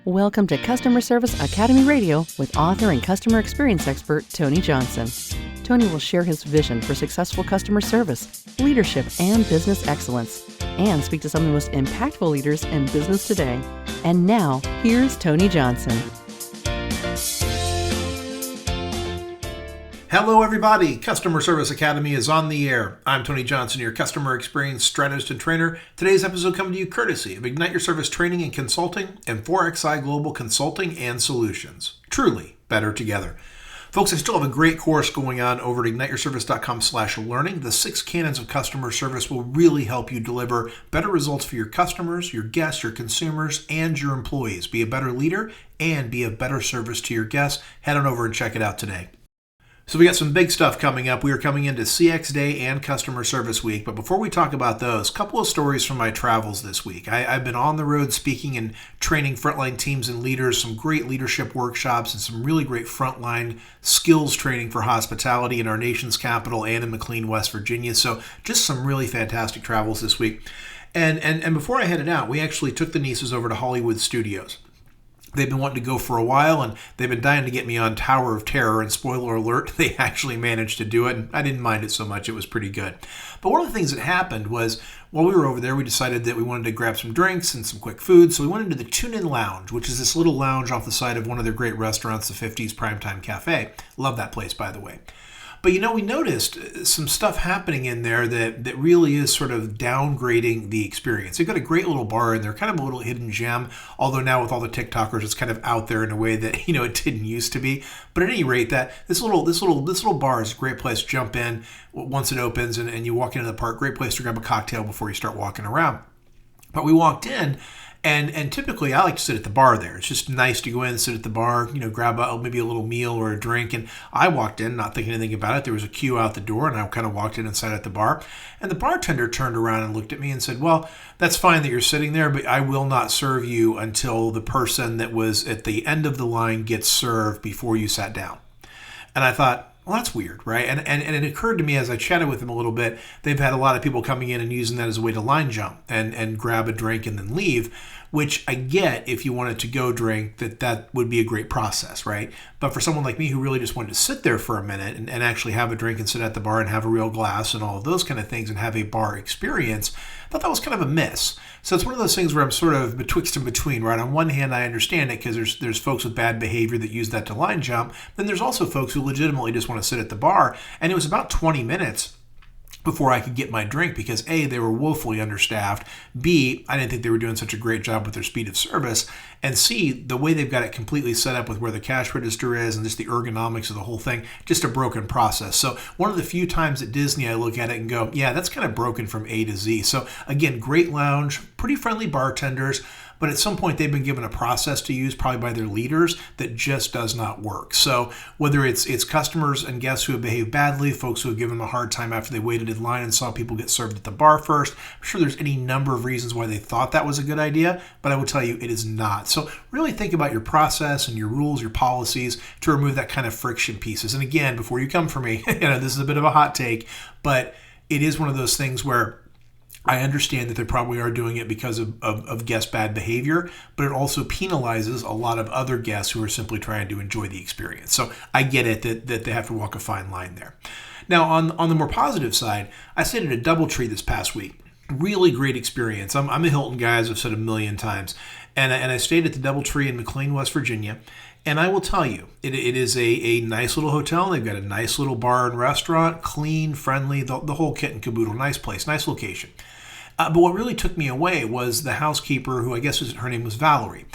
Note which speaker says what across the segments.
Speaker 1: Welcome to Customer Service Academy Radio with author and customer experience expert Tony Johnson. Tony will share his vision for successful customer service, leadership, and business excellence, and speak to some of the most impactful leaders in business today. And now, here's Tony Johnson.
Speaker 2: Hello everybody, Customer Service Academy is on the air. I'm Tony Johnson, your customer experience strategist and trainer. Today's episode comes to you courtesy of Ignite Your Service Training and Consulting and 4XI Global Consulting and Solutions. Truly better together. Folks, I still have a great course going on over at igniteyourservice.com/learning. The 6 canons of customer service will really help you deliver better results for your customers, your guests, your consumers, and your employees. Be a better leader and be a better service to your guests. Head on over and check it out today. So we got some big stuff coming up. We are coming into CX Day and Customer Service Week. But before we talk about those, a couple of stories from my travels this week. I've been on the road speaking and training frontline teams and leaders, some great leadership workshops, and some really great frontline skills training for hospitality in our nation's capital and in McLean, West Virginia. So just some really fantastic travels this week. And before I headed out, we actually took the nieces over to Hollywood Studios. They've been wanting to go for a while, and they've been dying to get me on Tower of Terror, and spoiler alert, they actually managed to do it, and I didn't mind it so much. It was pretty good. But one of the things that happened was, while we were over there, we decided that we wanted to grab some drinks and some quick food, so we went into the Tune-In Lounge, which is this little lounge off the side of one of their great restaurants, the 50s Primetime Cafe. Love that place, by the way. But we noticed some stuff happening in there that really is sort of downgrading the experience. They've got a great little bar in there, kind of a little hidden gem, although now with all the TikTokers, it's kind of out there in a way that, it didn't used to be. But at any rate, that this little bar is a great place to jump in once it opens and you walk into the park. Great place to grab a cocktail before you start walking around. But we walked in, and typically I like to sit at the bar there. It's just nice to go in and sit at the bar, grab maybe a little meal or a drink. And I walked in not thinking anything about it. There was a queue out the door, and I kind of walked in and sat at the bar. And the bartender turned around and looked at me and said, "Well, that's fine that you're sitting there, but I will not serve you until the person that was at the end of the line gets served before you sat down." And I thought, well, that's weird, right? And it occurred to me as I chatted with them a little bit, they've had a lot of people coming in and using that as a way to line jump and grab a drink and then leave, which I get if you wanted to go drink, that would be a great process, right? But for someone like me who really just wanted to sit there for a minute and actually have a drink and sit at the bar and have a real glass and all of those kind of things and have a bar experience, I thought that was kind of a miss. So it's one of those things where I'm sort of betwixt and between, right? On one hand, I understand it because there's folks with bad behavior that use that to line jump. Then there's also folks who legitimately just want to sit at the bar. And it was about 20 minutes before I could get my drink because A, they were woefully understaffed, B, I didn't think they were doing such a great job with their speed of service, and C, the way they've got it completely set up with where the cash register is and just the ergonomics of the whole thing, just a broken process. So one of the few times at Disney I look at it and go, yeah, that's kind of broken from A to Z. So again, great lounge, pretty friendly bartenders, but at some point they've been given a process to use probably by their leaders that just does not work. So whether it's customers and guests who have behaved badly, folks who have given them a hard time after they waited in line and saw people get served at the bar first, I'm sure there's any number of reasons why they thought that was a good idea, but I will tell you it is not. So really think about your process and your rules, your policies to remove that kind of friction pieces. And again, before you come for me, this is a bit of a hot take, but it is one of those things where I understand that they probably are doing it because of guest bad behavior, but it also penalizes a lot of other guests who are simply trying to enjoy the experience. So I get it that they have to walk a fine line there. Now, on the more positive side, I stayed at a DoubleTree this past week. Really great experience. I'm a Hilton guy, as I've said a million times, and I stayed at the DoubleTree in McLean, West Virginia. And I will tell you, it is a nice little hotel. They've got a nice little bar and restaurant, clean, friendly, the whole kit and caboodle. Nice place, nice location. But what really took me away was the housekeeper, who I guess her name was Valerie.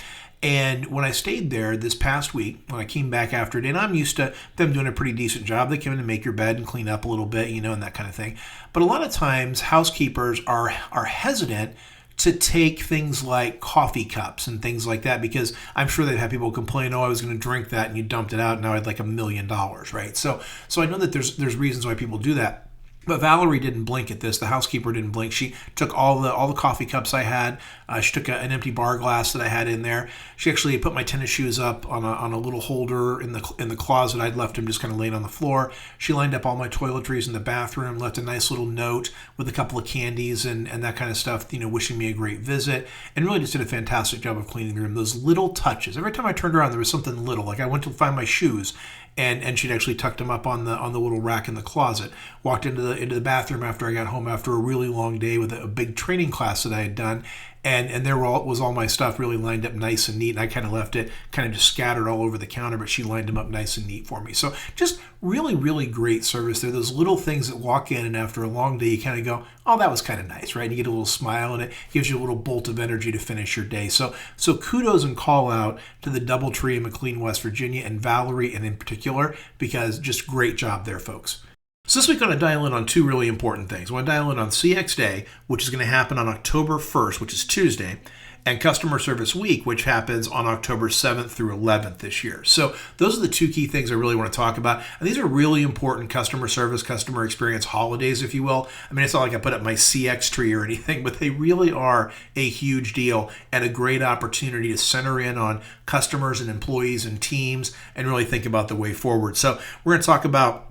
Speaker 2: And when I stayed there this past week, when I came back after it, and I'm used to them doing a pretty decent job. They come in and make your bed and clean up a little bit, and that kind of thing. But a lot of times, housekeepers are hesitant to take things like coffee cups and things like that, because I'm sure they've had people complain, I was going to drink that and you dumped it out and now I'd like $1 million, right? So I know that there's reasons why people do that. But Valerie didn't blink at this. The housekeeper didn't blink. She took all the coffee cups I had. She took an empty bar glass that I had in there. She actually put my tennis shoes up on a little holder in the closet. I'd left them just kind of laid on the floor. She lined up all my toiletries in the bathroom, left a nice little note with a couple of candies and that kind of stuff, wishing me a great visit, and really just did a fantastic job of cleaning the room. Those little touches. Every time I turned around, there was something little. Like I went to find my shoes, and she'd actually tucked them up on the little rack in the closet. Walked into the bathroom after I got home after a really long day with a big training class that I had done, and there was all my stuff really lined up nice and neat, and I kind of left it kind of just scattered all over the counter, but she lined them up nice and neat for me. So just really, really great service there. Those little things that walk in, and after a long day, you kind of go, oh, that was kind of nice, right? And you get a little smile, and it gives you a little bolt of energy to finish your day. So kudos and call out to the DoubleTree in McLean, West Virginia, and Valerie, and in particular, because just great job there, folks. So this week I want to dial in on two really important things. I want to dial in on CX Day, which is going to happen on October 1st, which is Tuesday, and Customer Service Week, which happens on October 7th through 11th this year. So those are the two key things I really want to talk about. And these are really important customer service, customer experience holidays, if you will. I mean, it's not like I put up my CX tree or anything, but they really are a huge deal and a great opportunity to center in on customers and employees and teams and really think about the way forward. So we're going to talk about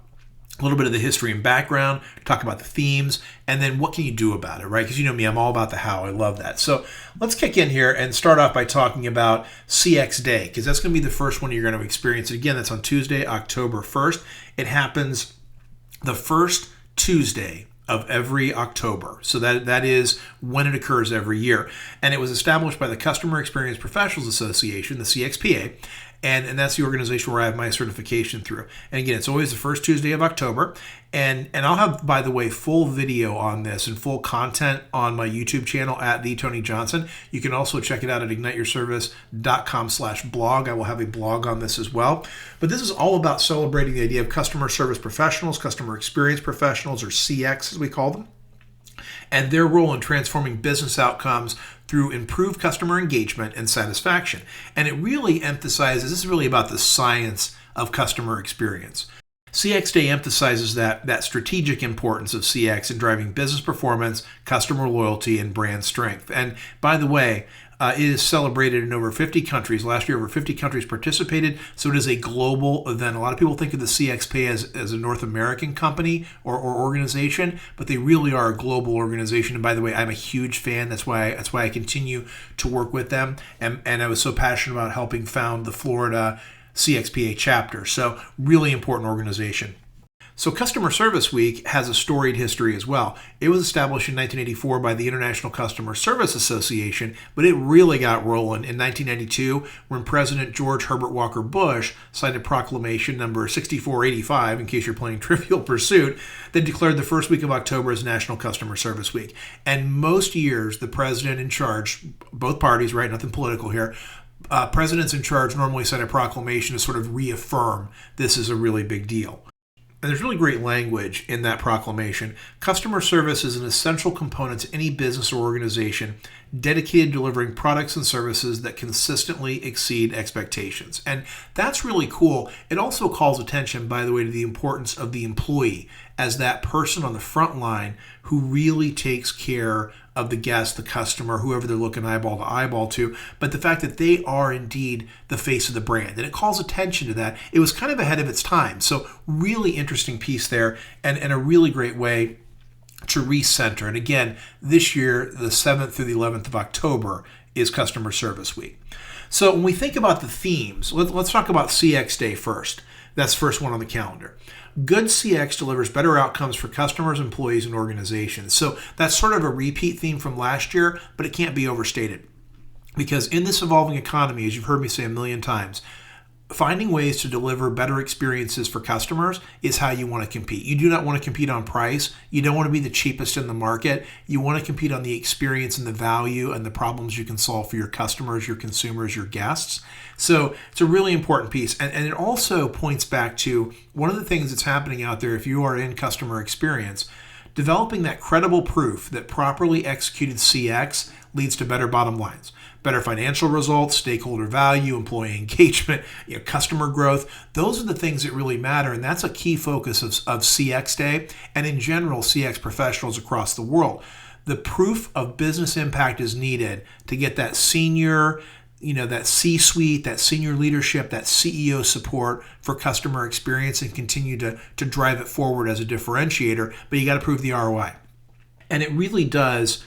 Speaker 2: a little bit of the history and background, talk about the themes, and then what can you do about it, right? Because you know me, I'm all about the how. I love that. So let's kick in here and start off by talking about CX Day, because that's going to be the first one you're going to experience. Again, that's on Tuesday, October 1st. It happens the first Tuesday of every October. So that is when it occurs every year. And it was established by the Customer Experience Professionals Association, the CXPA, and that's the organization where I have my certification through. And again, it's always the first Tuesday of October. And I'll have, by the way, full video on this and full content on my YouTube channel at The Tony Johnson. You can also check it out at igniteyourservice.com/blog. I will have a blog on this as well. But this is all about celebrating the idea of customer service professionals, customer experience professionals, or CX as we call them, and their role in transforming business outcomes through improved customer engagement and satisfaction. And it really emphasizes, this is really about the science of customer experience. CX Day emphasizes that strategic importance of CX in driving business performance, customer loyalty, and brand strength. And by the way, it is celebrated in over 50 countries. Last year, over 50 countries participated, so it is a global event. A lot of people think of the CXPA as a North American company or organization, but they really are a global organization. And by the way, I'm a huge fan. That's why I continue to work with them. And I was so passionate about helping found the Florida CXPA chapter. So really important organization. So Customer Service Week has a storied history as well. It was established in 1984 by the International Customer Service Association, but it really got rolling in 1992 when President George Herbert Walker Bush signed a proclamation number 6485, in case you're playing Trivial Pursuit, that declared the first week of October as National Customer Service Week. And most years, the president in charge, both parties, right, nothing political here, presidents in charge normally sign a proclamation to sort of reaffirm this is a really big deal. And there's really great language in that proclamation. Customer service is an essential component to any business or organization dedicated to delivering products and services that consistently exceed expectations. And that's really cool. It also calls attention, by the way, to the importance of the employee as that person on the front line who really takes care of the guest, the customer, whoever they're looking eyeball to eyeball to, but the fact that they are indeed the face of the brand. And it calls attention to that. It was kind of ahead of its time. So really interesting piece there, and a really great way to recenter. And again, this year, the 7th through the 11th of October is Customer Service Week. So when we think about the themes, let's talk about CX Day first. That's the first one on the calendar. Good CX delivers better outcomes for customers, employees, and organizations. So that's sort of a repeat theme from last year, but it can't be overstated. Because in this evolving economy, as you've heard me say a million times, finding ways to deliver better experiences for customers is how you want to compete. You do not want to compete on price. You don't want to be the cheapest in the market. You want to compete on the experience and the value and the problems you can solve for your customers, your consumers, your guests. So it's a really important piece. And it also points back to one of the things that's happening out there if you are in customer experience, developing that credible proof that properly executed CX leads to better bottom lines. better financial results, stakeholder value, employee engagement, customer growth. Those are the things that really matter, and that's a key focus of CX Day and in general CX professionals across the world. The proof of business impact is needed to get that senior, that C-suite, that senior leadership, that CEO support for customer experience and continue to drive it forward as a differentiator, but you got to prove the ROI. And it really does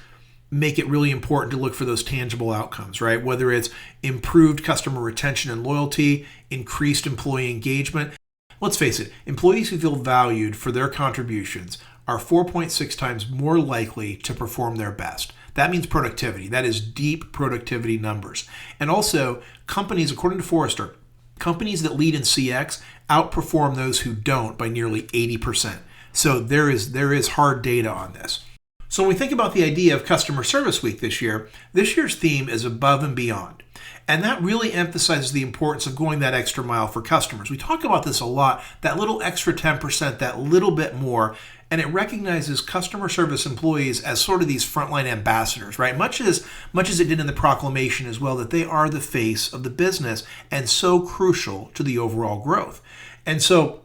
Speaker 2: make it really important to look for those tangible outcomes, right? Whether it's improved customer retention and loyalty, increased employee engagement. Let's face it, employees who feel valued for their contributions are 4.6 times more likely to perform their best. That means productivity. That is deep productivity numbers. And also, companies, according to Forrester, companies that lead in CX outperform those who don't by nearly 80%. So there is hard data on this. So when we think about the idea of Customer Service Week this year's theme is above and beyond. And that really emphasizes the importance of going that extra mile for customers. We talk about this a lot, that little extra 10%, that little bit more, and it recognizes customer service employees as sort of these frontline ambassadors, right? Much as it did in the proclamation as well, that they are the face of the business and so crucial to the overall growth. And so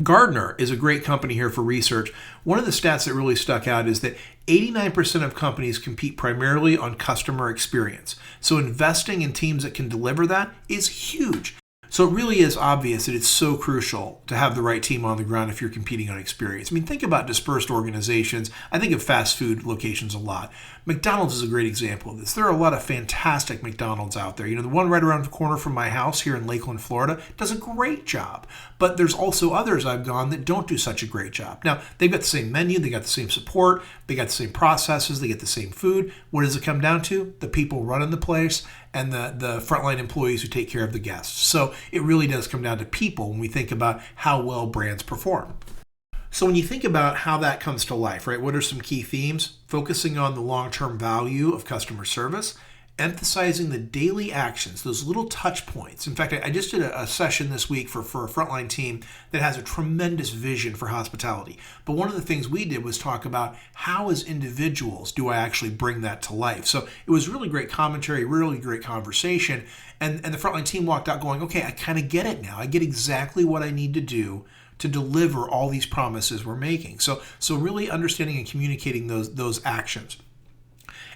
Speaker 2: Gartner is a great company here for research. One of the stats that really stuck out is that 89% of companies compete primarily on customer experience. So investing in teams that can deliver that is huge. So it really is obvious that it's so crucial to have the right team on the ground if you're competing on experience. I mean, think about dispersed organizations. I think of fast food locations a lot. McDonald's is a great example of this. There are a lot of fantastic McDonald's out there. The one right around the corner from my house here in Lakeland, Florida, does a great job. But there's also others I've gone that don't do such a great job. Now, they've got the same menu, they got the same support, they got the same processes, they get the same food. What does it come down to? The people running the place and the frontline employees who take care of the guests. So it really does come down to people when we think about how well brands perform. So when you think about how that comes to life, right? What are some key themes? Focusing on the long-term value of customer service, emphasizing the daily actions, those little touch points. In fact, I just did a session this week for a frontline team that has a tremendous vision for hospitality. But one of the things we did was talk about how as individuals do I actually bring that to life. So it was really great commentary, really great conversation. And the frontline team walked out going, okay, I kind of get it now. I get exactly what I need to do to deliver all these promises we're making. So really understanding and communicating those actions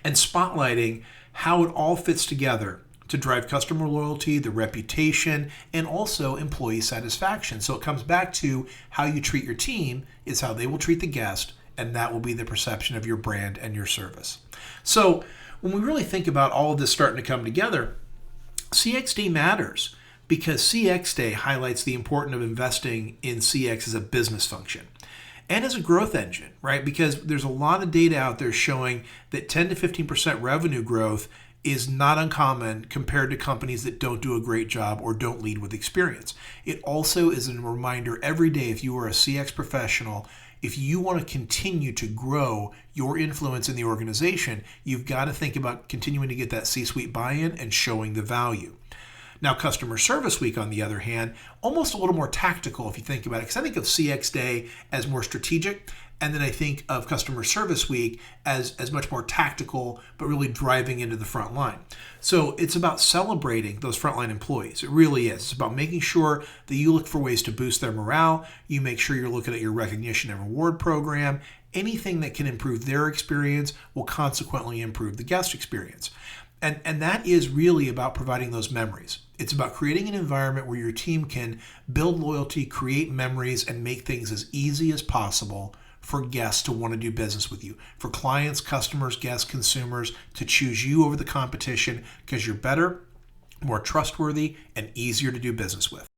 Speaker 2: and spotlighting how it all fits together to drive customer loyalty, the reputation, and also employee satisfaction. So it comes back to how you treat your team is how they will treat the guest, and that will be the perception of your brand and your service. So when we really think about all of this starting to come together, CX Day matters because CX Day highlights the importance of investing in CX as a business function and as a growth engine, right? Because there's a lot of data out there showing that 10 to 15% revenue growth is not uncommon compared to companies that don't do a great job or don't lead with experience. It also is a reminder every day, if you are a CX professional, if you want to continue to grow your influence in the organization, you've got to think about continuing to get that C-suite buy-in and showing the value. Now, Customer Service Week, on the other hand, almost a little more tactical if you think about it, because I think of CX Day as more strategic, and then I think of Customer Service Week as much more tactical, but really driving into the front line. So it's about celebrating those frontline employees. It really is. It's about making sure that you look for ways to boost their morale. You make sure you're looking at your recognition and reward program. Anything that can improve their experience will consequently improve the guest experience. And that is really about providing those memories. It's about creating an environment where your team can build loyalty, create memories, and make things as easy as possible for guests to want to do business with you, for clients, customers, guests, consumers to choose you over the competition because you're better, more trustworthy, and easier to do business with.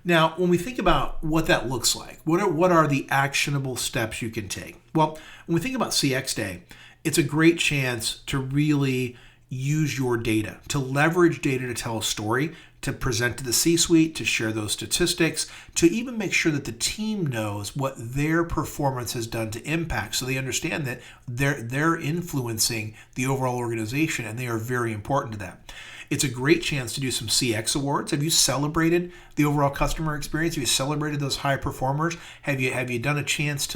Speaker 2: Now, when we think about what that looks like, what are the actionable steps you can take? Well, when we think about CX Day, it's a great chance to really use your data, to leverage data to tell a story, to present to the C-suite, to share those statistics, to even make sure that the team knows what their performance has done to impact, so they understand that they're influencing the overall organization and they are very important to that. It's a great chance to do some CX awards. Have you celebrated the overall customer experience? Have you celebrated those high performers? Have you taken a chance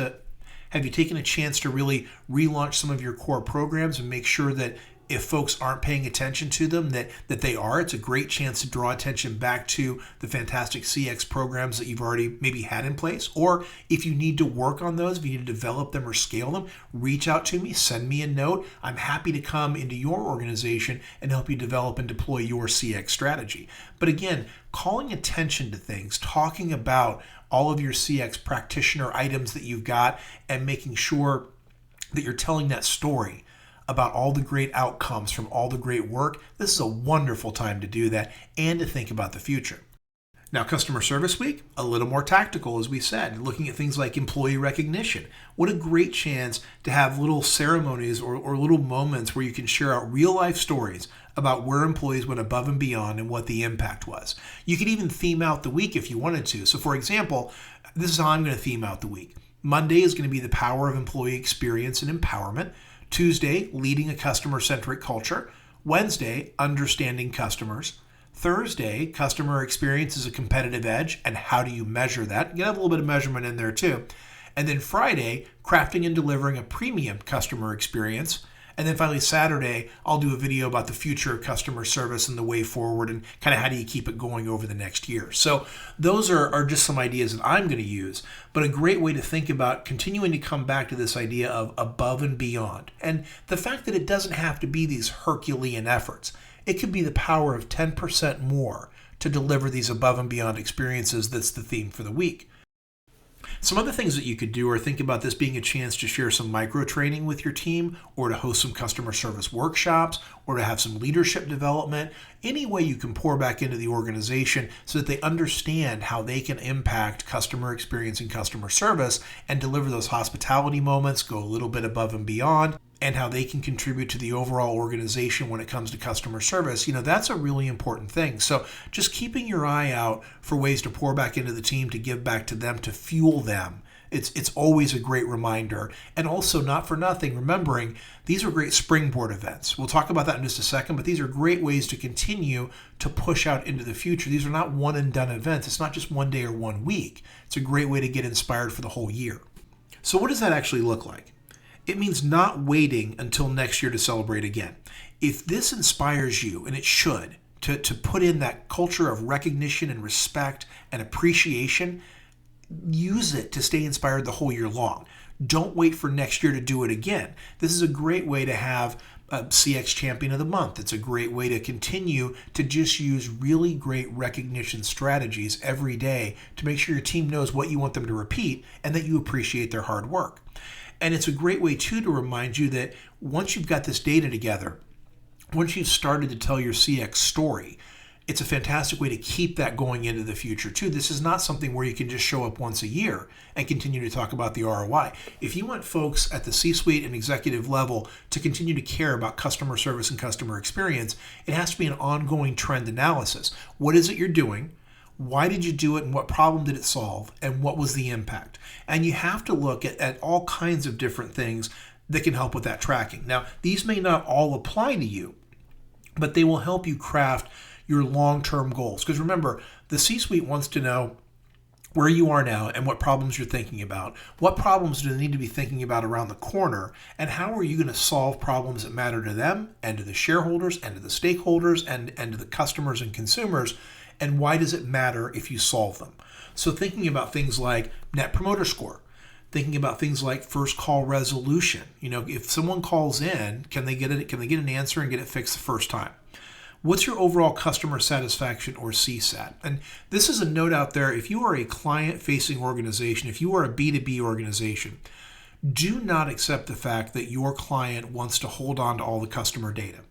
Speaker 2: to really relaunch some of your core programs and make sure that if folks aren't paying attention to them, that they are. It's a great chance to draw attention back to the fantastic CX programs that you've already maybe had in place. Or if you need to work on those, if you need to develop them or scale them, reach out to me, send me a note. I'm happy to come into your organization and help you develop and deploy your CX strategy. But again, calling attention to things, talking about all of your CX practitioner items that you've got, and making sure that you're telling that story about all the great outcomes from all the great work. This is a wonderful time to do that and to think about the future. Now, Customer Service Week, a little more tactical, as we said, looking at things like employee recognition. What a great chance to have little ceremonies or little moments where you can share out real life stories about where employees went above and beyond and what the impact was. You could even theme out the week if you wanted to. So for example, this is how I'm going to theme out the week. Monday is going to be the power of employee experience and empowerment. Tuesday, leading a customer-centric culture. Wednesday, understanding customers. Thursday, customer experience is a competitive edge, and how do you measure that? You have a little bit of measurement in there too. And then Friday, crafting and delivering a premium customer experience. And then finally, Saturday, I'll do a video about the future of customer service and the way forward and kind of how do you keep it going over the next year. So those are just some ideas that I'm going to use, but a great way to think about continuing to come back to this idea of above and beyond. And the fact that it doesn't have to be these Herculean efforts. It could be the power of 10% more to deliver these above and beyond experiences. That's the theme for the week. Some other things that you could do are think about this being a chance to share some micro training with your team, or to host some customer service workshops, or to have some leadership development. Any way you can pour back into the organization so that they understand how they can impact customer experience and customer service and deliver those hospitality moments, go a little bit above and beyond, and how they can contribute to the overall organization when it comes to customer service. That's a really important thing. So just keeping your eye out for ways to pour back into the team, to give back to them, to fuel them. It's always a great reminder. And also, not for nothing, remembering these are great springboard events. We'll talk about that in just a second, but these are great ways to continue to push out into the future. These are not one and done events. It's not just one day or 1 week. It's a great way to get inspired for the whole year. So what does that actually look like? It means not waiting until next year to celebrate again. If this inspires you, and it should, to put in that culture of recognition and respect and appreciation, use it to stay inspired the whole year long. Don't wait for next year to do it again. This is a great way to have a CX Champion of the Month. It's a great way to continue to just use really great recognition strategies every day to make sure your team knows what you want them to repeat and that you appreciate their hard work. And it's a great way, too, to remind you that once you've got this data together, once you've started to tell your CX story, it's a fantastic way to keep that going into the future, too. This is not something where you can just show up once a year and continue to talk about the ROI. If you want folks at the C-suite and executive level to continue to care about customer service and customer experience, it has to be an ongoing trend analysis. What is it you're doing? Why did you do it, and what problem did it solve, and what was the impact? And you have to look at all kinds of different things that can help with that tracking. Now, these may not all apply to you, but they will help you craft your long-term goals. Because remember, the C-suite wants to know where you are now and what problems you're thinking about. What problems do they need to be thinking about around the corner, and how are you going to solve problems that matter to them and to the shareholders and to the stakeholders and to the customers and consumers, and why does it matter if you solve them? So thinking about things like Net Promoter Score, thinking about things like first call resolution. If someone calls in, can they get an answer and get it fixed the first time? What's your overall customer satisfaction, or CSAT? And this is a note out there. If you are a client-facing organization, if you are a B2B organization, do not accept the fact that your client wants to hold on to all the customer data.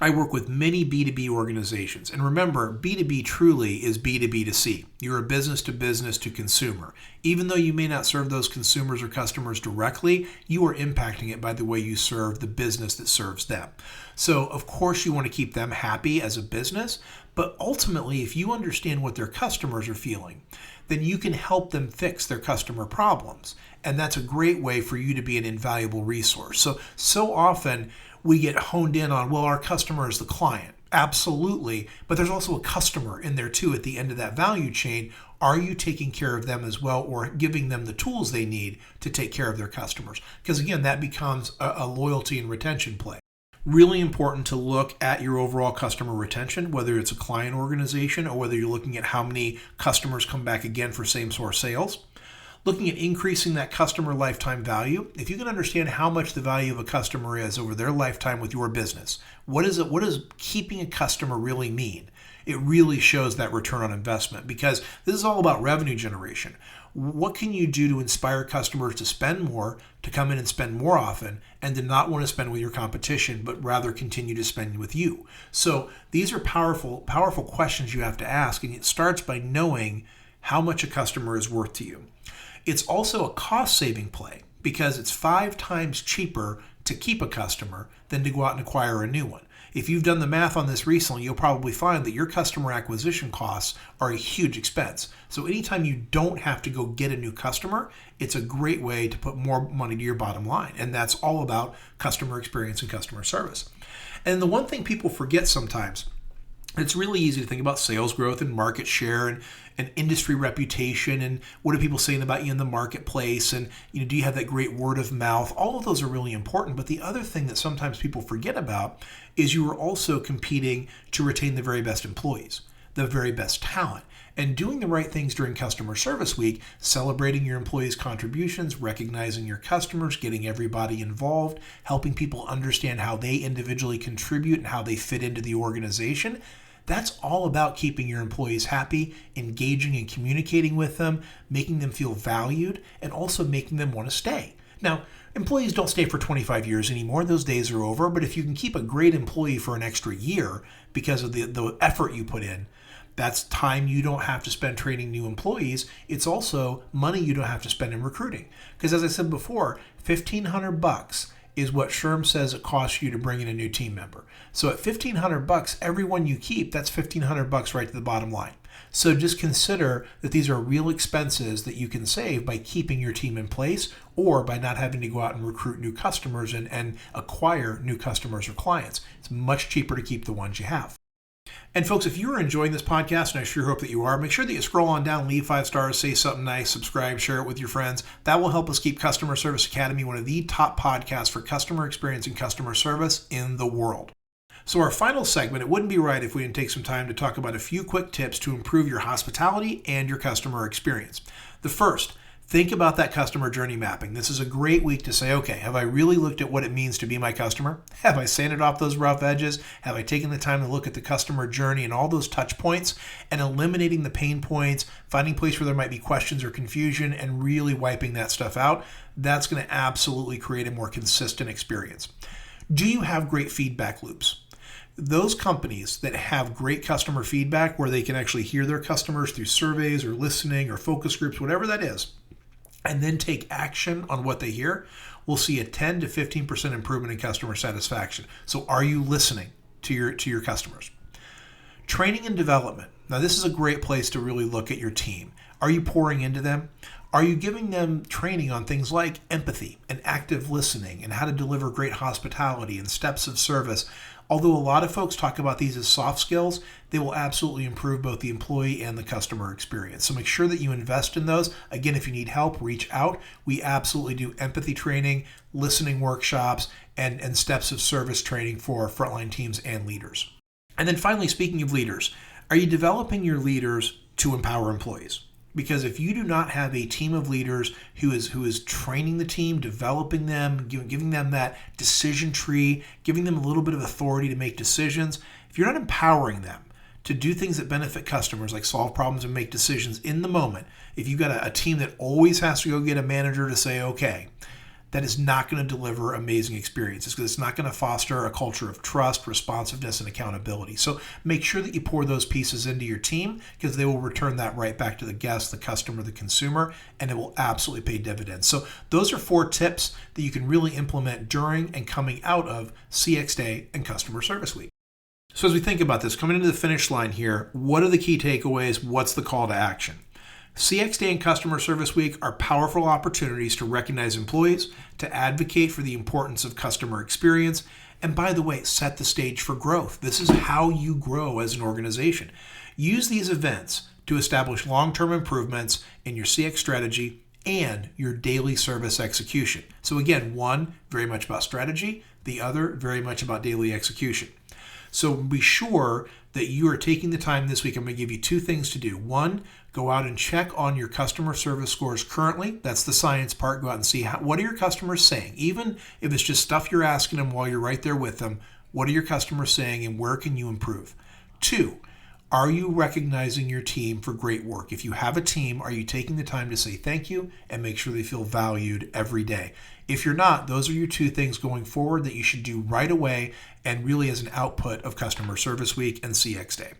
Speaker 2: I work with many B2B organizations. And remember, B2B truly is B2B to C. You're a business to business to consumer. Even though you may not serve those consumers or customers directly, you are impacting it by the way you serve the business that serves them. So, of course, you want to keep them happy as a business, but ultimately, if you understand what their customers are feeling, then you can help them fix their customer problems. And that's a great way for you to be an invaluable resource. So often we get honed in on, well, our customer is the client. Absolutely. But there's also a customer in there too at the end of that value chain. Are you taking care of them as well, or giving them the tools they need to take care of their customers? Because again, that becomes a loyalty and retention play. Really important to look at your overall customer retention, whether it's a client organization or whether you're looking at how many customers come back again for same-store sales. Looking at increasing that customer lifetime value. If you can understand how much the value of a customer is over their lifetime with your business, what does keeping a customer really mean? It really shows that return on investment, because this is all about revenue generation. What can you do to inspire customers to spend more, to come in and spend more often, and to not want to spend with your competition, but rather continue to spend with you? So these are powerful questions you have to ask, and it starts by knowing how much a customer is worth to you. It's also a cost-saving play, because it's 5 times cheaper to keep a customer than to go out and acquire a new one. If you've done the math on this recently, you'll probably find that your customer acquisition costs are a huge expense. So anytime you don't have to go get a new customer, it's a great way to put more money to your bottom line. And that's all about customer experience and customer service. And the one thing people forget sometimes, it's really easy to think about sales growth and market share and industry reputation and what are people saying about you in the marketplace, and do you have that great word of mouth? All of those are really important, but the other thing that sometimes people forget about is you are also competing to retain the very best employees, the very best talent, and doing the right things during Customer Service Week, celebrating your employees' contributions, recognizing your customers, getting everybody involved, helping people understand how they individually contribute and how they fit into the organization. That's all about keeping your employees happy, engaging and communicating with them, making them feel valued, and also making them want to stay. Now, employees don't stay for 25 years anymore. Those days are over. But if you can keep a great employee for an extra year because of the effort you put in, that's time you don't have to spend training new employees. It's also money you don't have to spend in recruiting. Because as I said before, $1,500 is what SHRM says it costs you to bring in a new team member. So at $1,500, everyone you keep, that's $1,500 right to the bottom line. So just consider that these are real expenses that you can save by keeping your team in place or by not having to go out and recruit new customers and acquire new customers or clients. It's much cheaper to keep the ones you have. And folks, if you're enjoying this podcast, and I sure hope that you are, make sure that you scroll on down, leave 5 stars, say something nice, subscribe, share it with your friends. That will help us keep Customer Service Academy one of the top podcasts for customer experience and customer service in the world. So our final segment, it wouldn't be right if we didn't take some time to talk about a few quick tips to improve your hospitality and your customer experience. The first, think about that customer journey mapping. This is a great week to say, okay, have I really looked at what it means to be my customer? Have I sanded off those rough edges? Have I taken the time to look at the customer journey and all those touch points and eliminating the pain points, finding a place where there might be questions or confusion and really wiping that stuff out? That's going to absolutely create a more consistent experience. Do you have great feedback loops? Those companies that have great customer feedback where they can actually hear their customers through surveys or listening or focus groups, whatever that is, and then take action on what they hear, we'll see a 10 to 15% improvement in customer satisfaction. So are you listening to your customers? Training and development. Now this is a great place to really look at your team. Are you pouring into them? Are you giving them training on things like empathy and active listening and how to deliver great hospitality and steps of service? Although a lot of folks talk about these as soft skills, they will absolutely improve both the employee and the customer experience. So make sure that you invest in those. Again, if you need help, reach out. We absolutely do empathy training, listening workshops, and steps of service training for frontline teams and leaders. And then finally, speaking of leaders, are you developing your leaders to empower employees? Because if you do not have a team of leaders who is training the team, developing them, giving them that decision tree, giving them a little bit of authority to make decisions, if you're not empowering them to do things that benefit customers, like solve problems and make decisions in the moment, if you've got a team that always has to go get a manager to say, okay, that is not going to deliver amazing experiences because it's not going to foster a culture of trust, responsiveness, and accountability. So make sure that you pour those pieces into your team because they will return that right back to the guest, the customer, the consumer, and it will absolutely pay dividends. So those are 4 tips that you can really implement during and coming out of CX Day and Customer Service Week. So as we think about this, coming into the finish line here, what are the key takeaways? What's the call to action? CX Day and Customer Service Week are powerful opportunities to recognize employees, to advocate for the importance of customer experience, and by the way, set the stage for growth. This is how you grow as an organization. Use these events to establish long-term improvements in your CX strategy and your daily service execution. So again, 1, very much about strategy. The other, very much about daily execution. So be sure that you are taking the time this week. I'm going to give you two things to do. One, go out and check on your customer service scores currently. That's the science part. Go out and see what are your customers saying. Even if it's just stuff you're asking them while you're right there with them, what are your customers saying and where can you improve? Two, are you recognizing your team for great work? If you have a team, are you taking the time to say thank you and make sure they feel valued every day? If you're not, those are your two things going forward that you should do right away and really as an output of Customer Service Week and CX Day.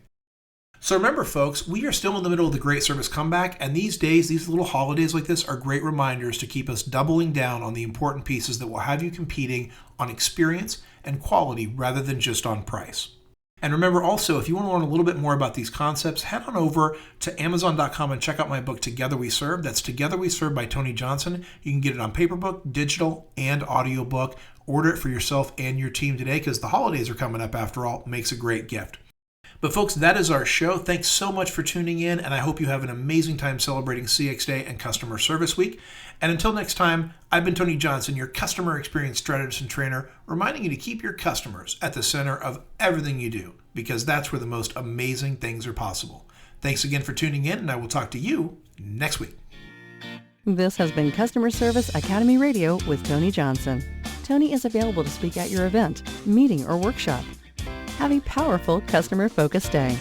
Speaker 2: So remember, folks, we are still in the middle of the Great Service Comeback, and these days, these little holidays like this are great reminders to keep us doubling down on the important pieces that will have you competing on experience and quality rather than just on price. And remember also, if you want to learn a little bit more about these concepts, head on over to Amazon.com and check out my book, Together We Serve. That's Together We Serve by Tony Johnson. You can get it on paperback, digital, and audiobook. Order it for yourself and your team today because the holidays are coming up after all. It makes a great gift. But folks, that is our show. Thanks so much for tuning in, and I hope you have an amazing time celebrating CX Day and Customer Service Week. And until next time, I've been Tony Johnson, your customer experience strategist and trainer, reminding you to keep your customers at the center of everything you do, because that's where the most amazing things are possible. Thanks again for tuning in, and I will talk to you next week.
Speaker 1: This has been Customer Service Academy Radio with Tony Johnson. Tony is available to speak at your event, meeting, or workshop. Have a powerful customer-focused day.